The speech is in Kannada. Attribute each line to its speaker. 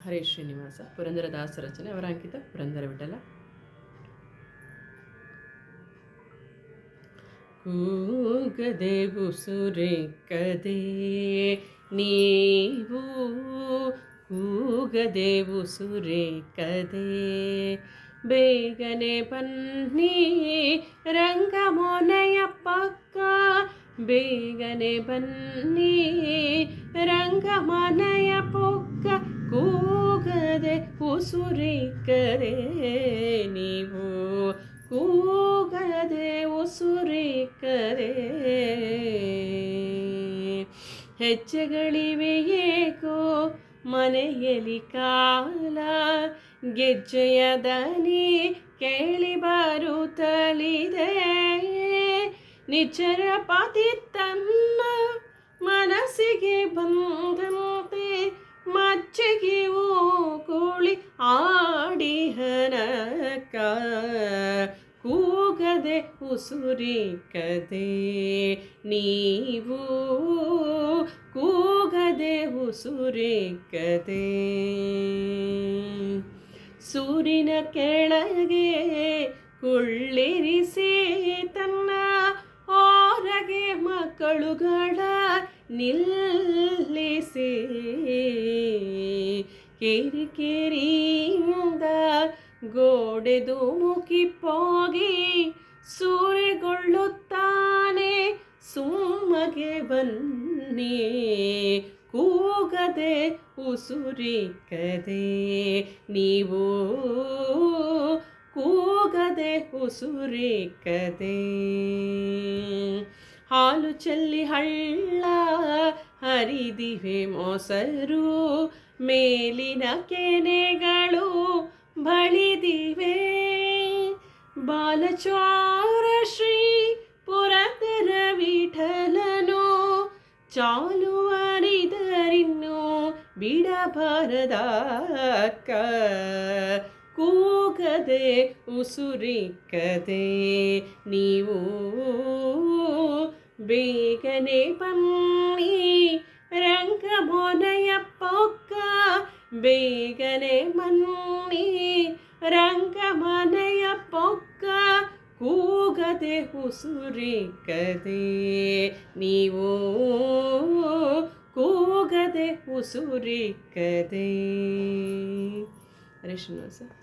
Speaker 1: ಹರೇ ಶ್ರೀನಿವಾಸ. ಪುರಂದರದಾಸ ರಚನೆ, ಅವರ ಅಂಕಿತ ಪುರಂದರ ವಿಠಲ. ಕೂಗದೆ ಉಸುರೆಕ್ಕದೆ ನೀವು, ಕೂಗದೆ ಉಸುರೆಕ್ಕದೆ ಬೇಗನೆ ಬನ್ನಿ ರಂಗಮೊನೆಯ ಪಕ್ಕ, ಬೇಗನೆ ಬನ್ನಿ ರಂಗಮನೆಯ ಪೊಕ್ಕ, ಕೂಗದೆ ಉಸುರೆಕ್ಕದೆ ನೀವು, ಕೂಗದೆ ಉಸುರೆಕ್ಕದೆ. ಹೆಜ್ಜೆಗಳಿವೆ ಏಕೋ ಮನೆಯಲ್ಲಿ ಕಾಲ, ಗೆಜ್ಜೆಯ ದನಿ ಕೇಳಿ ಬರುತ್ತಲಿದೆ, ನಿಚ್ಚರ ಪತಿ ತನ್ನ ಮನಸ್ಸಿಗೆ ಬಂದಂತೆ ಮಜ್ಜಿಗೆ ಕೋಳಿ ಆಡಿಹನಕ, ಕೂಗದೆ ಉಸುರೆಕ್ಕದೆ ನೀವು, ಕೂಗದೆ ಉಸುರೆಕ್ಕದೆ. ಸೂರಿನ ಕೆಳಗೆ ಕುಳ್ಳಿರಿಸಿ ತನ್ನ ಹೊರಗೆ ಮಕ್ಕಳುಗಳ ನಿಲ್ಲಿಸಿ, ಕಿರಿಕಿರಿಯಿಂದ ಗೋಡೆದು ಮುಖಿಪ್ಪೋಗಿ ಸೂರೆಗೊಳ್ಳುತ್ತಾನೆ, ಸುಮ್ಮಗೆ ಬನ್ನಿ ಕೂಗದೆ ಉಸುರೆಕ್ಕದೆ ನೀವು, ಕೂಗದೆ ಉಸುರೆಕ್ಕದೆ. ಹಾಲು ಚೆಲ್ಲಿ ಹಳ್ಳ ಹರಿದಿವೆ ಮೊಸರು, ಮೇಲಿನ ಕೆನೆಗಳು ಬಳಿದಿವೆ, ಬಾಲಚೋರ ಶ್ರೀ ಪುರಂದರ ವಿಠಲನು ಚಾಲುವರಿದರಿನ್ನು ಬಿಡಬಾರದಕ್ಕ, ಕೂಗದೆ ಉಸುರೆಕ್ಕದೆ ನೀವು, ಬೇಗನೆ ಬನ್ನಿ ರಂಗಮೊನೆಯ ಪೊಕ್ಕ, ಬೇಗನೆ ಬನ್ನಿ ರಂಗಮನೆಯ ಪೊಕ್ಕ, ಕೂಗದೆ ಉಸುರೆಕ್ಕದೆ ನೀವು, ಕೂಗದೆ ಉಸುರೆಕ್ಕದೆ. ಹರೇ ಶ್ರೀನಿವಾಸ.